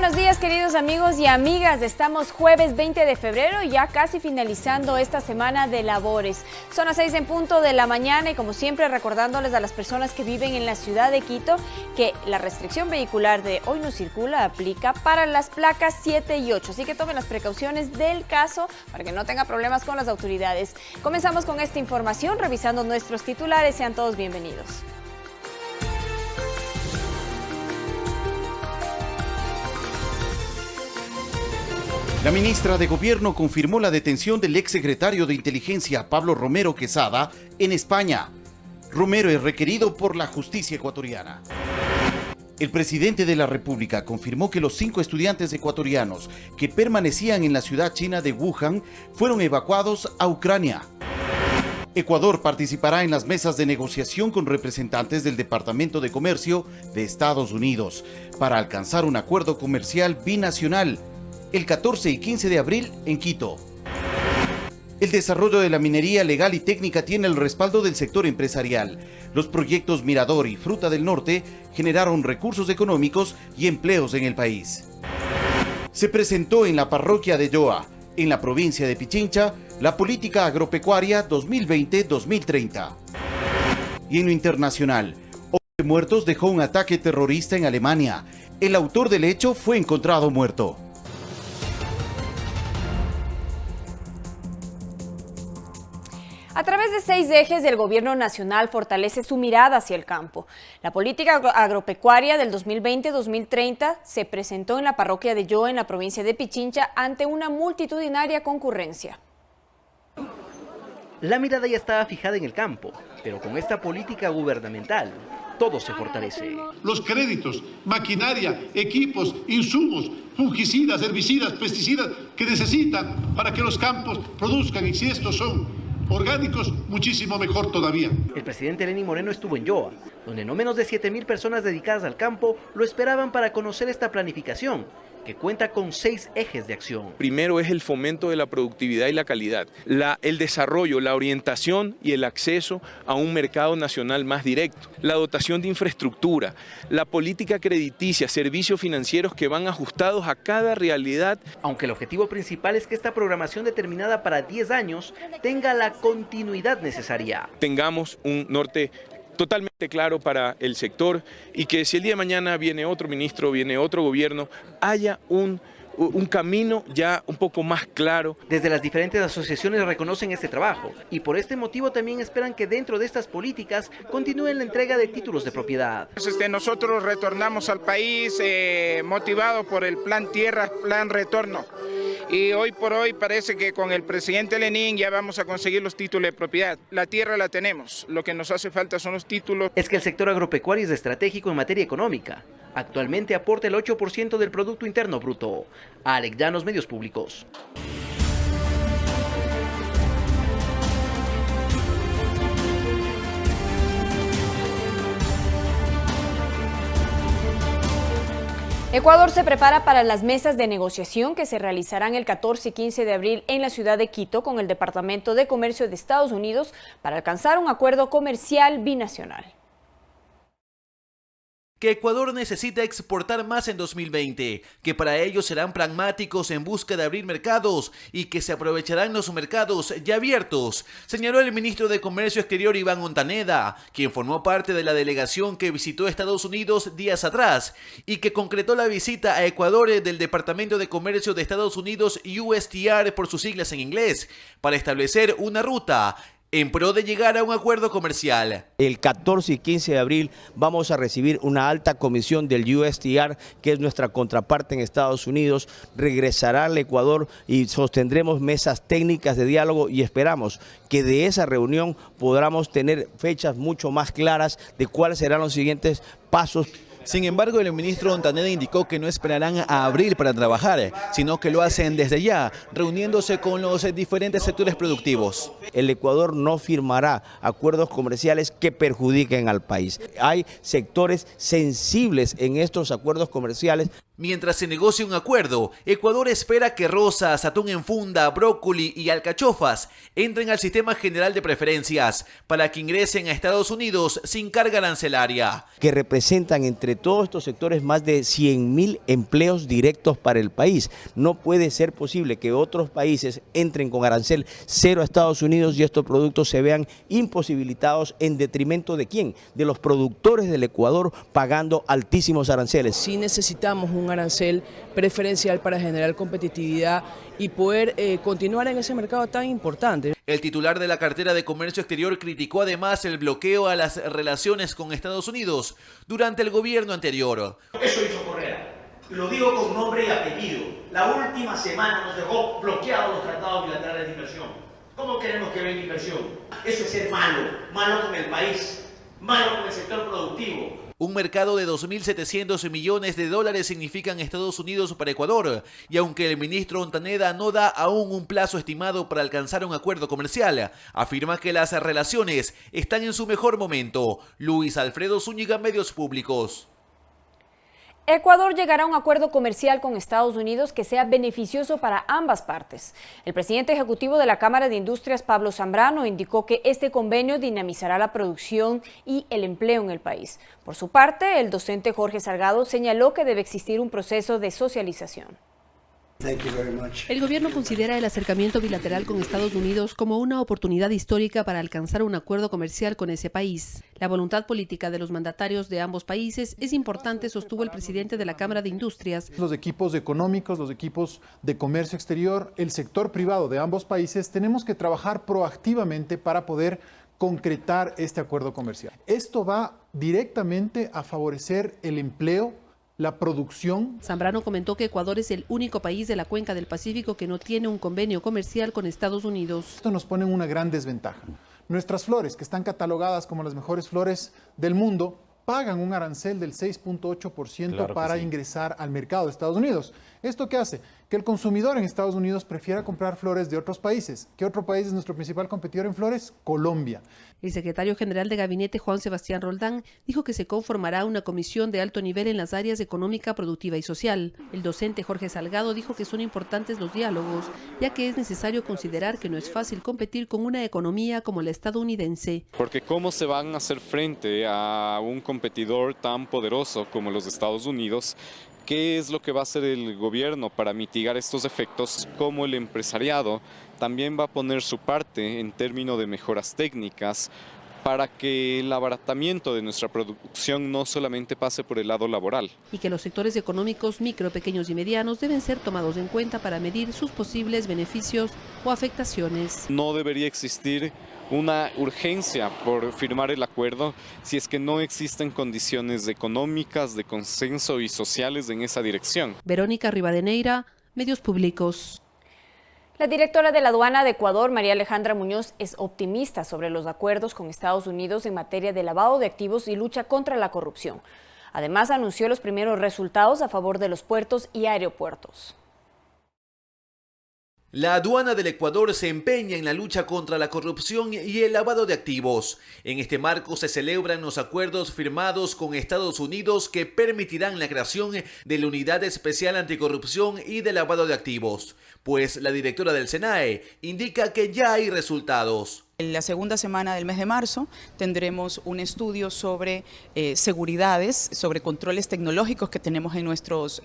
buenos días, queridos amigos y amigas. Estamos jueves 20 de febrero, ya casi finalizando esta semana de labores. Son las 6 en punto de la mañana y como siempre recordándoles a las personas que viven en la ciudad de Quito que la restricción vehicular de Hoy No Circula aplica para las placas 7 y 8. Así que tomen las precauciones del caso para que no tenga problemas con las autoridades. Comenzamos con esta información revisando nuestros titulares. Sean todos bienvenidos. La ministra de Gobierno confirmó la detención del exsecretario de Inteligencia Pablo Romero Quesada en España. Romero es requerido por la justicia ecuatoriana. El presidente de la República confirmó que los 5 estudiantes ecuatorianos que permanecían en la ciudad china de Wuhan fueron evacuados a Ucrania. Ecuador participará en las mesas de negociación con representantes del Departamento de Comercio de Estados Unidos para alcanzar un acuerdo comercial binacional el 14 y 15 de abril en Quito. El desarrollo de la minería legal y técnica tiene el respaldo del sector empresarial. Los proyectos Mirador y Fruta del Norte generaron recursos económicos y empleos en el país. Se presentó en la parroquia de Yoa, en la provincia de Pichincha, la política agropecuaria 2020-2030. Y en lo internacional, 11 muertos dejó un ataque terrorista en Alemania. El autor del hecho fue encontrado muerto. A través de 6 ejes, el gobierno nacional fortalece su mirada hacia el campo. La política agropecuaria del 2020-2030 se presentó en la parroquia de Yoa, en la provincia de Pichincha, ante una multitudinaria concurrencia. La mirada ya estaba fijada en el campo, pero con esta política gubernamental, todo se fortalece. Los créditos, maquinaria, equipos, insumos, fungicidas, herbicidas, pesticidas que necesitan para que los campos produzcan, y si estos son orgánicos, muchísimo mejor todavía. El presidente Lenín Moreno estuvo en Yoa, donde no menos de 7.000 personas dedicadas al campo lo esperaban para conocer esta planificación, que cuenta con 6 ejes de acción. Primero es el fomento de la productividad y la calidad, el desarrollo, la orientación y el acceso a un mercado nacional más directo, la dotación de infraestructura, la política crediticia, servicios financieros que van ajustados a cada realidad. Aunque el objetivo principal es que esta programación determinada para 10 años tenga la continuidad necesaria. Tengamos un norte totalmente claro para el sector y que si el día de mañana viene otro ministro, viene otro gobierno, haya un camino ya un poco más claro. Desde las diferentes asociaciones reconocen este trabajo y por este motivo también esperan que dentro de estas políticas continúen la entrega de títulos de propiedad. Nosotros retornamos al país motivados por el Plan Tierra, Plan Retorno. Y hoy por hoy parece que con el presidente Lenín ya vamos a conseguir los títulos de propiedad. La tierra la tenemos, lo que nos hace falta son los títulos. Es que el sector agropecuario es estratégico en materia económica. Actualmente aporta el 8% del Producto Interno Bruto. Alex Llanos, Medios Públicos. Ecuador se prepara para las mesas de negociación que se realizarán el 14 y 15 de abril en la ciudad de Quito con el Departamento de Comercio de Estados Unidos para alcanzar un acuerdo comercial binacional. Que Ecuador necesita exportar más en 2020, que para ello serán pragmáticos en busca de abrir mercados y que se aprovecharán los mercados ya abiertos, señaló el ministro de Comercio Exterior Iván Montaneda, quien formó parte de la delegación que visitó Estados Unidos días atrás y que concretó la visita a Ecuador del Departamento de Comercio de Estados Unidos USTR por sus siglas en inglés, para establecer una ruta en pro de llegar a un acuerdo comercial. El 14 y 15 de abril vamos a recibir una alta comisión del USTR, que es nuestra contraparte en Estados Unidos. Regresará al Ecuador y sostendremos mesas técnicas de diálogo y esperamos que de esa reunión podamos tener fechas mucho más claras de cuáles serán los siguientes pasos. Sin embargo, el ministro Montaneda indicó que no esperarán a abril para trabajar, sino que lo hacen desde ya, reuniéndose con los diferentes sectores productivos. El Ecuador no firmará acuerdos comerciales que perjudiquen al país. Hay sectores sensibles en estos acuerdos comerciales. Mientras se negocia un acuerdo, Ecuador espera que rosas, atún en funda, brócoli y alcachofas entren al sistema general de preferencias para que ingresen a Estados Unidos sin carga arancelaria. Que representan entre todos estos sectores más de 100.000 empleos directos para el país. No puede ser posible que otros países entren con arancel cero a Estados Unidos y estos productos se vean imposibilitados en detrimento de ¿quién? De los productores del Ecuador pagando altísimos aranceles. Sí necesitamos un arancel preferencial para generar competitividad y poder continuar en ese mercado tan importante. El titular de la cartera de Comercio Exterior criticó además el bloqueo a las relaciones con Estados Unidos durante el gobierno anterior. Eso hizo Correa, lo digo con nombre y apellido. La última semana nos dejó bloqueados los tratados bilaterales de inversión. ¿Cómo queremos que venga inversión? Eso es ser malo, malo con el país, malo con el sector productivo. Un mercado de 2.700 millones de dólares significan Estados Unidos para Ecuador, y aunque el ministro Ontaneda no da aún un plazo estimado para alcanzar un acuerdo comercial, afirma que las relaciones están en su mejor momento. Luis Alfredo Zúñiga, Medios Públicos. Ecuador llegará a un acuerdo comercial con Estados Unidos que sea beneficioso para ambas partes. El presidente ejecutivo de la Cámara de Industrias, Pablo Zambrano, indicó que este convenio dinamizará la producción y el empleo en el país. Por su parte, el docente Jorge Salgado señaló que debe existir un proceso de socialización. El gobierno considera el acercamiento bilateral con Estados Unidos como una oportunidad histórica para alcanzar un acuerdo comercial con ese país. La voluntad política de los mandatarios de ambos países es importante, sostuvo el presidente de la Cámara de Industrias. Los equipos económicos, los equipos de comercio exterior, el sector privado de ambos países, tenemos que trabajar proactivamente para poder concretar este acuerdo comercial. Esto va directamente a favorecer el empleo, la producción. Zambrano comentó que Ecuador es el único país de la cuenca del Pacífico que no tiene un convenio comercial con Estados Unidos. Esto nos pone en una gran desventaja. Nuestras flores, que están catalogadas como las mejores flores del mundo, pagan un arancel del 6.8% para ingresar al mercado de Estados Unidos. ¿Esto qué hace? Que el consumidor en Estados Unidos prefiera comprar flores de otros países. ¿Qué otro país es nuestro principal competidor en flores? Colombia. El secretario general de Gabinete, Juan Sebastián Roldán, dijo que se conformará una comisión de alto nivel en las áreas económica, productiva y social. El docente Jorge Salgado dijo que son importantes los diálogos, ya que es necesario considerar que no es fácil competir con una economía como la estadounidense. Porque ¿cómo se van a hacer frente a un competidor tan poderoso como los Estados Unidos? ¿Qué es lo que va a hacer el gobierno para mitigar estos efectos? Como el empresariado también va a poner su parte en términos de mejoras técnicas para que el abaratamiento de nuestra producción no solamente pase por el lado laboral. Y que los sectores económicos micro, pequeños y medianos deben ser tomados en cuenta para medir sus posibles beneficios o afectaciones. No debería existir una urgencia por firmar el acuerdo si es que no existen condiciones económicas, de consenso y sociales en esa dirección. Verónica Rivadeneira, Medios Públicos. La directora de la aduana de Ecuador, María Alejandra Muñoz, es optimista sobre los acuerdos con Estados Unidos en materia de lavado de activos y lucha contra la corrupción. Además, anunció los primeros resultados a favor de los puertos y aeropuertos. La aduana del Ecuador se empeña en la lucha contra la corrupción y el lavado de activos. En este marco se celebran los acuerdos firmados con Estados Unidos que permitirán la creación de la Unidad Especial Anticorrupción y de Lavado de Activos, pues la directora del SENAE indica que ya hay resultados. En la segunda semana del mes de marzo tendremos un estudio sobre seguridades, sobre controles tecnológicos que tenemos en nuestros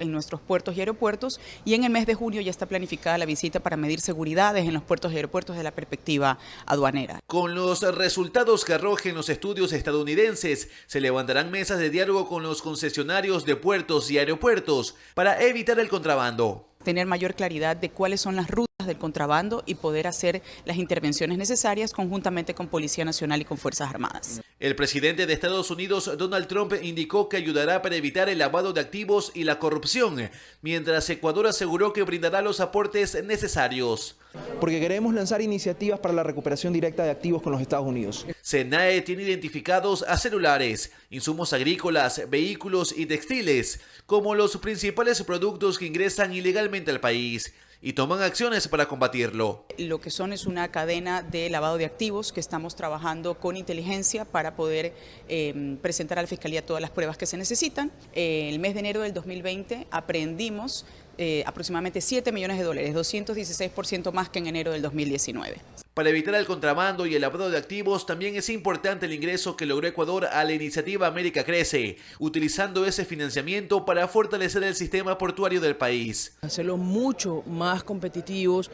puertos y aeropuertos, y en el mes de junio ya está planificada la visita para medir seguridades en los puertos y aeropuertos desde la perspectiva aduanera. Con los resultados que arrojen los estudios estadounidenses, se levantarán mesas de diálogo con los concesionarios de puertos y aeropuertos para evitar el contrabando. Tener mayor claridad de cuáles son las rutas del contrabando y poder hacer las intervenciones necesarias conjuntamente con Policía Nacional y con Fuerzas Armadas. El presidente de Estados Unidos, Donald Trump, indicó que ayudará para evitar el lavado de activos y la corrupción, mientras Ecuador aseguró que brindará los aportes necesarios. Porque queremos lanzar iniciativas para la recuperación directa de activos con los Estados Unidos. SENAE tiene identificados a celulares, insumos agrícolas, vehículos y textiles como los principales productos que ingresan ilegalmente al país. y toman acciones para combatirlo. Lo que son es una cadena de lavado de activos que estamos trabajando con inteligencia para poder presentar a la Fiscalía todas las pruebas que se necesitan. El mes de enero del 2020 aprehendimos aproximadamente $7 millones, 216% más que en enero del 2019. Para evitar el contrabando y el lavado de activos, también es importante el ingreso que logró Ecuador a la iniciativa América Crece, utilizando ese financiamiento para fortalecer el sistema portuario del país. Hacerlos mucho más competitivos,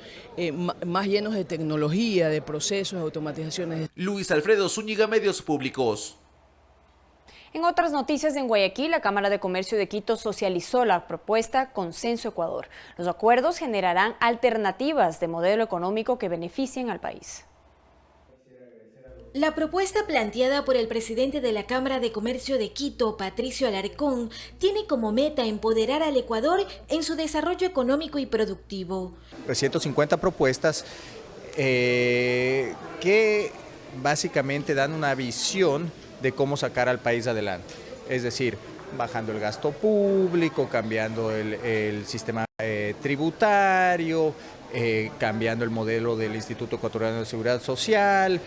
más llenos de tecnología, de procesos, de automatizaciones. Luis Alfredo Zúñiga, Medios Públicos. En otras noticias, en Guayaquil, la Cámara de Comercio de Quito socializó la propuesta Consenso Ecuador. Los acuerdos generarán alternativas de modelo económico que beneficien al país. La propuesta planteada por el presidente de la Cámara de Comercio de Quito, Patricio Alarcón, tiene como meta empoderar al Ecuador en su desarrollo económico y productivo. 150 propuestas que básicamente dan una visión de cómo sacar al país adelante, es decir, bajando el gasto público, cambiando el sistema tributario, cambiando el modelo del Instituto Ecuatoriano de Seguridad Social,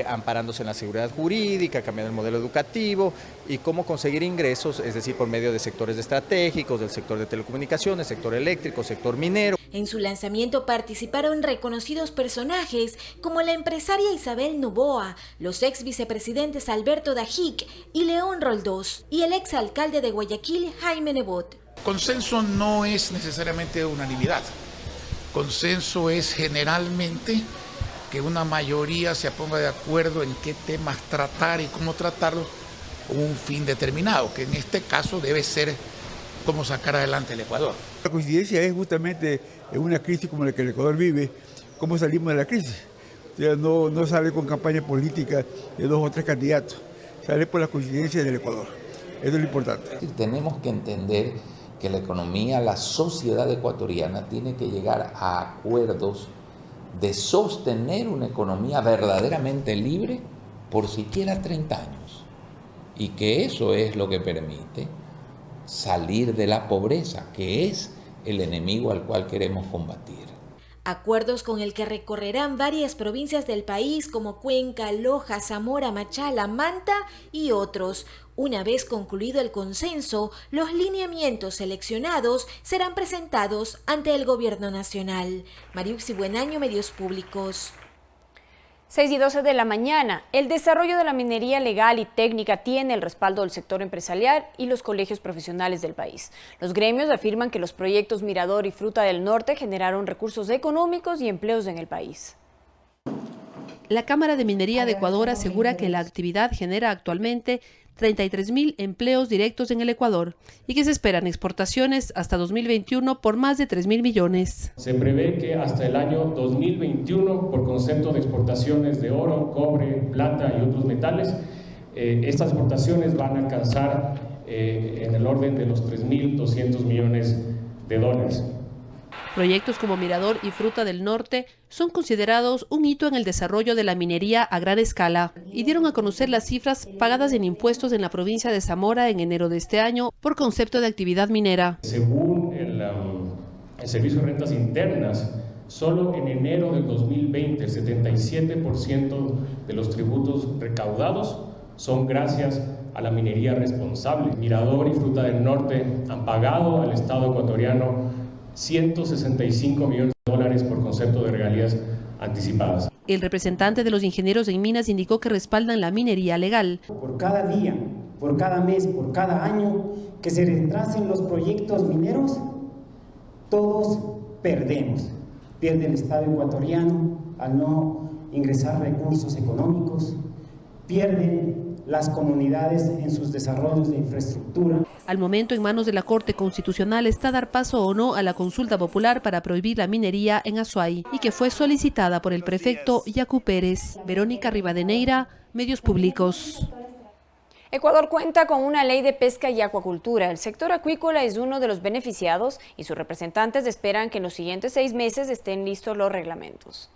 amparándose en la seguridad jurídica, cambiando el modelo educativo y cómo conseguir ingresos, es decir, por medio de sectores estratégicos, del sector de telecomunicaciones, sector eléctrico, sector minero. En su lanzamiento participaron reconocidos personajes como la empresaria Isabel Noboa, los ex vicepresidentes Alberto Dajic y León Roldós, y el ex alcalde de Guayaquil, Jaime Nebot. Consenso no es necesariamente unanimidad. Consenso es generalmente que una mayoría se ponga de acuerdo en qué temas tratar y cómo tratarlos con un fin determinado, que en este caso debe ser cómo sacar adelante el Ecuador. La coincidencia es justamente en una crisis como la que el Ecuador vive, cómo salimos de la crisis. O sea, no sale con campaña política de 2 o 3 candidatos, sale por la coincidencia del Ecuador. Eso es lo importante. Tenemos que entender que la economía, la sociedad ecuatoriana tiene que llegar a acuerdos de sostener una economía verdaderamente libre por siquiera 30 años. Y que eso es lo que permite salir de la pobreza, que es el enemigo al cual queremos combatir. Acuerdos con el que recorrerán varias provincias del país como Cuenca, Loja, Zamora, Machala, Manta y otros. Una vez concluido el consenso, los lineamientos seleccionados serán presentados ante el Gobierno Nacional. Mariuxi Buenaño, Medios Públicos. 6:12 de la mañana. El desarrollo de la minería legal y técnica tiene el respaldo del sector empresarial y los colegios profesionales del país. Los gremios afirman que los proyectos Mirador y Fruta del Norte generaron recursos económicos y empleos en el país. La Cámara de Minería de Ecuador asegura que la actividad genera actualmente 33.000 empleos directos en el Ecuador y que se esperan exportaciones hasta 2021 por más de 3.000 millones. Se prevé que hasta el año 2021, por concepto de exportaciones de oro, cobre, plata y otros metales, estas exportaciones van a alcanzar en el orden de los 3.200 millones de dólares. Proyectos como Mirador y Fruta del Norte son considerados un hito en el desarrollo de la minería a gran escala y dieron a conocer las cifras pagadas en impuestos en la provincia de Zamora en enero de este año por concepto de actividad minera. Según el Servicio de Rentas Internas, solo en enero del 2020 el 77% de los tributos recaudados son gracias a la minería responsable. Mirador y Fruta del Norte han pagado al Estado ecuatoriano 165 millones de dólares por concepto de regalías anticipadas. El representante de los ingenieros en minas indicó que respaldan la minería legal. Por cada día, por cada mes, por cada año que se retrasen los proyectos mineros, todos perdemos. Pierde el Estado ecuatoriano al no ingresar recursos económicos, pierden las comunidades en sus desarrollos de infraestructura. Al momento, en manos de la Corte Constitucional está dar paso o no a la consulta popular para prohibir la minería en Azuay y que fue solicitada por el prefecto Yacu Pérez. Verónica Rivadeneira, Medios Públicos. Ecuador cuenta con una ley de pesca y acuacultura. El sector acuícola es uno de los beneficiados y sus representantes esperan que en los siguientes 6 meses estén listos los reglamentos.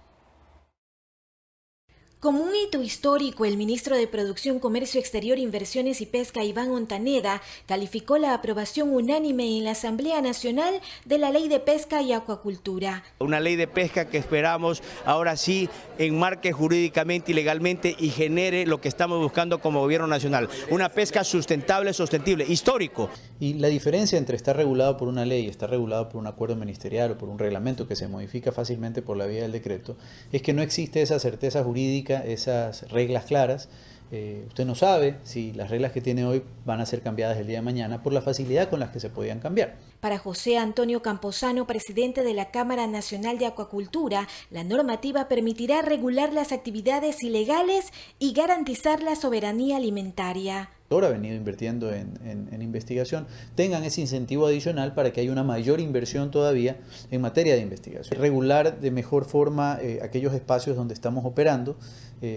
Como un hito histórico, el ministro de Producción, Comercio Exterior, Inversiones y Pesca, Iván Ontaneda, calificó la aprobación unánime en la Asamblea Nacional de la Ley de Pesca y Acuacultura. Una ley de pesca que esperamos ahora sí enmarque jurídicamente y legalmente y genere lo que estamos buscando como gobierno nacional. Una pesca sustentable, sostenible, histórico. Y la diferencia entre estar regulado por una ley y estar regulado por un acuerdo ministerial o por un reglamento que se modifica fácilmente por la vía del decreto es que no existe esa certeza jurídica, esas reglas claras. Usted no sabe si las reglas que tiene hoy van a ser cambiadas el día de mañana por la facilidad con las que se podían cambiar. Para José Antonio Camposano, presidente de la Cámara Nacional de Acuacultura, la normativa permitirá regular las actividades ilegales y garantizar la soberanía alimentaria. Ha venido invirtiendo en investigación, tengan ese incentivo adicional para que haya una mayor inversión todavía en materia de investigación. Regular de mejor forma aquellos espacios donde estamos operando,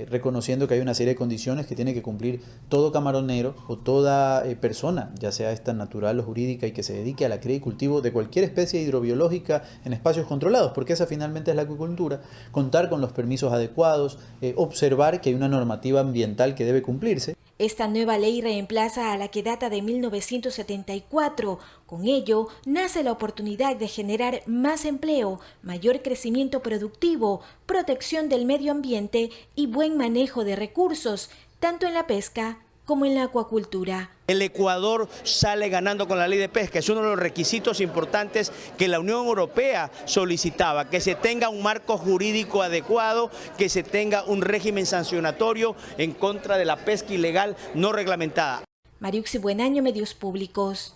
reconociendo que hay una serie de condiciones que tiene que cumplir todo camaronero o toda persona, ya sea esta natural o jurídica, y que se dedique a la cría y cultivo de cualquier especie hidrobiológica en espacios controlados, porque esa finalmente es la acuicultura, contar con los permisos adecuados, observar que hay una normativa ambiental que debe cumplirse. Esta nueva ley reemplaza a la que data de 1974. Con ello, nace la oportunidad de generar más empleo, mayor crecimiento productivo, protección del medio ambiente y buen manejo de recursos, tanto en la pesca como en la acuacultura. El Ecuador sale ganando con la ley de pesca. Es uno de los requisitos importantes que la Unión Europea solicitaba, que se tenga un marco jurídico adecuado, que se tenga un régimen sancionatorio en contra de la pesca ilegal no reglamentada. Mariuxi Buenaño, Medios Públicos.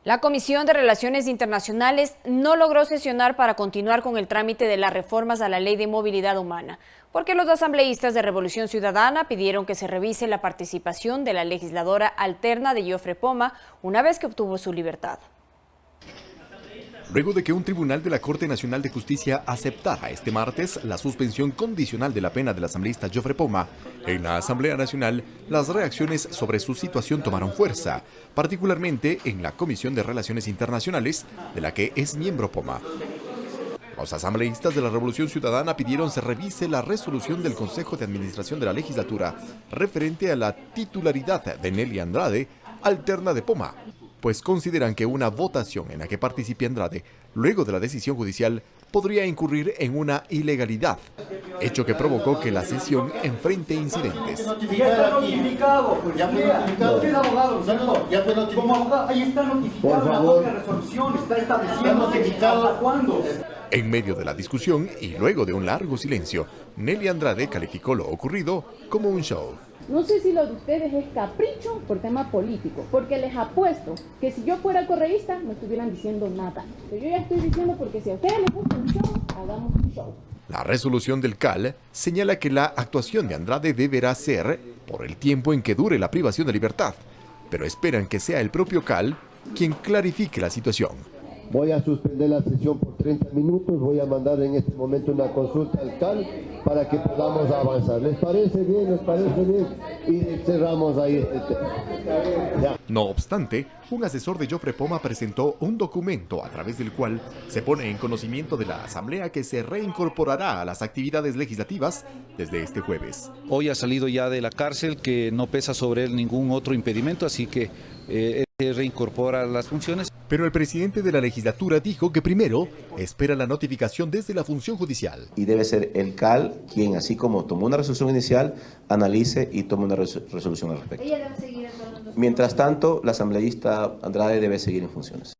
La Comisión de Relaciones Internacionales no logró sesionar para continuar con el trámite de las reformas a la Ley de Movilidad Humana, porque los asambleístas de Revolución Ciudadana pidieron que se revise la participación de la legisladora alterna de Jofre Poma una vez que obtuvo su libertad. Luego de que un tribunal de la Corte Nacional de Justicia aceptara este martes la suspensión condicional de la pena del asambleísta Jofre Poma, en la Asamblea Nacional las reacciones sobre su situación tomaron fuerza, particularmente en la Comisión de Relaciones Internacionales, de la que es miembro Poma. Los asambleístas de la Revolución Ciudadana pidieron se revise la resolución del Consejo de Administración de la Legislatura referente a la titularidad de Nelly Andrade, alterna de Poma, pues consideran que una votación en la que participe Andrade, luego de la decisión judicial, podría incurrir en una ilegalidad, hecho que provocó que la sesión enfrente incidentes. Ya está notificado. Ya fue notificado. Usted es abogado, ya fue notificado. Como abogado, ahí está notificado. La propia resolución está estableciendo hasta cuándo. En medio de la discusión y luego de un largo silencio, Nelly Andrade calificó lo ocurrido como un show. No sé si lo de ustedes es capricho por tema político, porque les apuesto que si yo fuera correísta no estuvieran diciendo nada. Pero yo ya estoy diciendo porque si a ustedes les gusta un show, hagamos un show. La resolución del CAL señala que la actuación de Andrade deberá ser por el tiempo en que dure la privación de libertad, pero esperan que sea el propio CAL quien clarifique la situación. Voy a suspender la sesión por 30 minutos, voy a mandar en este momento una consulta al CAL para que podamos avanzar. ¿Les parece bien? ¿Les parece bien? Y cerramos ahí este tema. No obstante, un asesor de Jofre Poma presentó un documento a través del cual se pone en conocimiento de la Asamblea que se reincorporará a las actividades legislativas desde este jueves. Hoy ha salido ya de la cárcel, que no pesa sobre él ningún otro impedimento, así que se reincorpora las funciones. Pero el presidente de la legislatura dijo que primero espera la notificación desde la función judicial. Y debe ser el CAL quien, así como tomó una resolución inicial, analice y tome una resolución al respecto. Ella debe seguir entonces. Mientras tanto, la asambleísta Andrade debe seguir en funciones.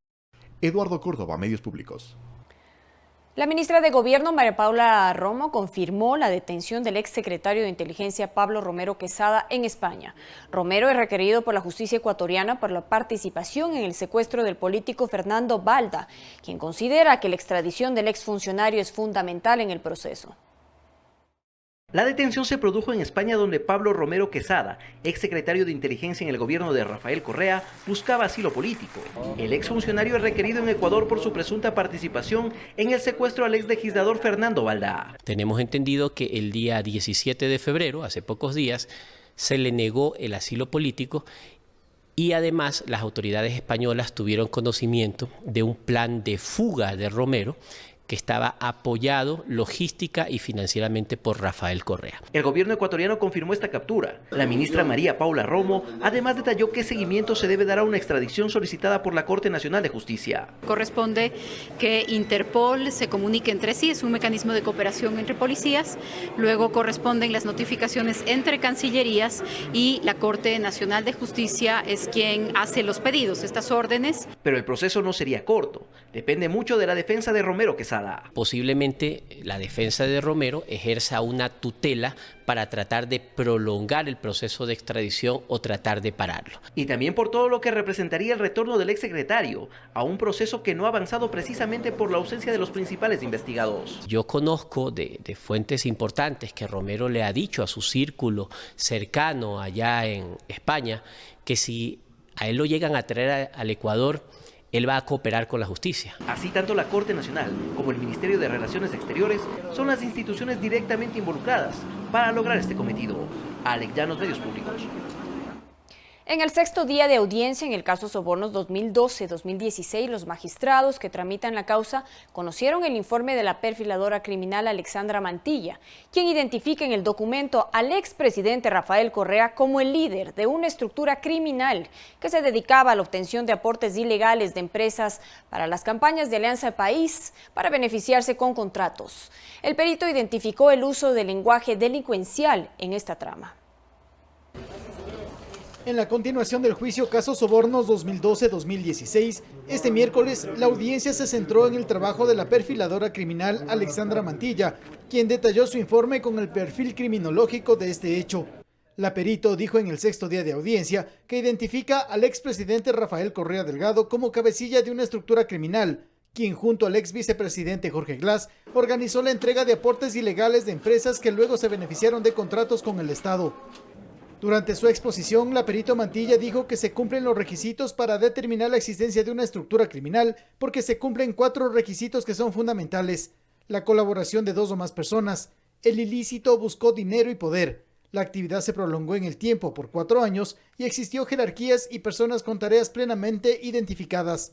Eduardo Córdoba, Medios Públicos. La ministra de Gobierno, María Paula Romo, confirmó la detención del exsecretario de Inteligencia Pablo Romero Quesada en España. Romero es requerido por la justicia ecuatoriana por la participación en el secuestro del político Fernando Balda, quien considera que la extradición del exfuncionario es fundamental en el proceso. La detención se produjo en España, donde Pablo Romero Quesada, exsecretario de Inteligencia en el gobierno de Rafael Correa, buscaba asilo político. El exfuncionario es requerido en Ecuador por su presunta participación en el secuestro al exlegislador Fernando Balda. Tenemos entendido que el día 17 de febrero, hace pocos días, se le negó el asilo político y además las autoridades españolas tuvieron conocimiento de un plan de fuga de Romero que estaba apoyado logística y financieramente por Rafael Correa. El gobierno ecuatoriano confirmó esta captura. La ministra María Paula Romo además detalló qué seguimiento se debe dar a una extradición solicitada por la Corte Nacional de Justicia. Corresponde que Interpol se comunique entre sí, es un mecanismo de cooperación entre policías. Luego corresponden las notificaciones entre cancillerías y la Corte Nacional de Justicia es quien hace los pedidos, estas órdenes. Pero el proceso no sería corto. Depende mucho de la defensa de Romero Quesada. Posiblemente la defensa de Romero ejerza una tutela para tratar de prolongar el proceso de extradición o tratar de pararlo. Y también por todo lo que representaría el retorno del exsecretario a un proceso que no ha avanzado precisamente por la ausencia de los principales investigados. Yo conozco de fuentes importantes que Romero le ha dicho a su círculo cercano allá en España que si a él lo llegan a traer al Ecuador, él va a cooperar con la justicia. Así, tanto la Corte Nacional como el Ministerio de Relaciones Exteriores son las instituciones directamente involucradas para lograr este cometido. Alex Llanos, Medios Públicos. En el sexto día de audiencia en el caso Sobornos 2012-2016, los magistrados que tramitan la causa conocieron el informe de la perfiladora criminal Alexandra Mantilla, quien identifica en el documento al expresidente Rafael Correa como el líder de una estructura criminal que se dedicaba a la obtención de aportes ilegales de empresas para las campañas de Alianza País para beneficiarse con contratos. El perito identificó el uso del lenguaje delincuencial en esta trama. En la continuación del juicio caso Sobornos 2012-2016, este miércoles la audiencia se centró en el trabajo de la perfiladora criminal Alexandra Mantilla, quien detalló su informe con el perfil criminológico de este hecho. La perito dijo en el sexto día de audiencia que identifica al expresidente Rafael Correa Delgado como cabecilla de una estructura criminal, quien junto al ex vicepresidente Jorge Glass organizó la entrega de aportes ilegales de empresas que luego se beneficiaron de contratos con el Estado. Durante su exposición, la perito Mantilla dijo que se cumplen los requisitos para determinar la existencia de una estructura criminal porque se cumplen 4 requisitos que son fundamentales: la colaboración de 2 o más personas, el ilícito buscó dinero y poder, la actividad se prolongó en el tiempo por 4 años y existió jerarquías y personas con tareas plenamente identificadas.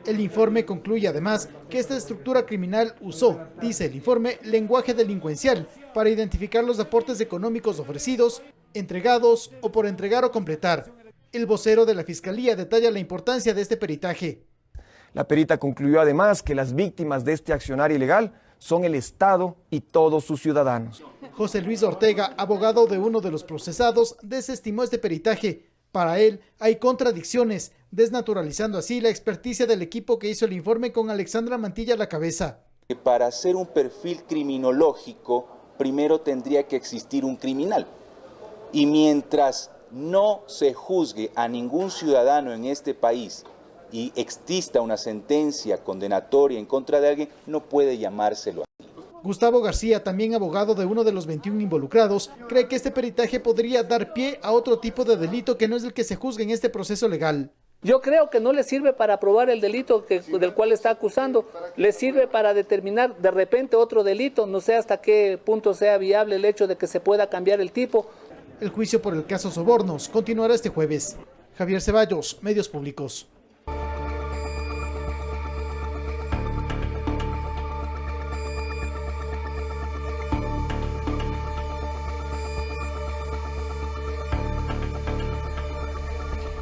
El informe concluye además que esta estructura criminal usó, dice el informe, lenguaje delincuencial para identificar los aportes económicos ofrecidos, entregados o por entregar o completar. El vocero de la Fiscalía detalla la importancia de este peritaje. La perita concluyó además que las víctimas de este accionar ilegal son el Estado y todos sus ciudadanos. José Luis Ortega, abogado de uno de los procesados, desestimó este peritaje. Para él hay contradicciones, desnaturalizando así la experticia del equipo que hizo el informe con Alexandra Mantilla a la cabeza. Para hacer un perfil criminológico, primero tendría que existir un criminal. Y mientras no se juzgue a ningún ciudadano en este país y exista una sentencia condenatoria en contra de alguien, no puede llamárselo así. Gustavo García, también abogado de uno de los 21 involucrados, cree que este peritaje podría dar pie a otro tipo de delito que no es el que se juzga en este proceso legal. Yo creo que no le sirve para probar el delito del cual está acusando, le sirve para determinar de repente otro delito, no sé hasta qué punto sea viable el hecho de que se pueda cambiar el tipo. El juicio por el caso Sobornos continuará este jueves. Javier Ceballos, Medios Públicos.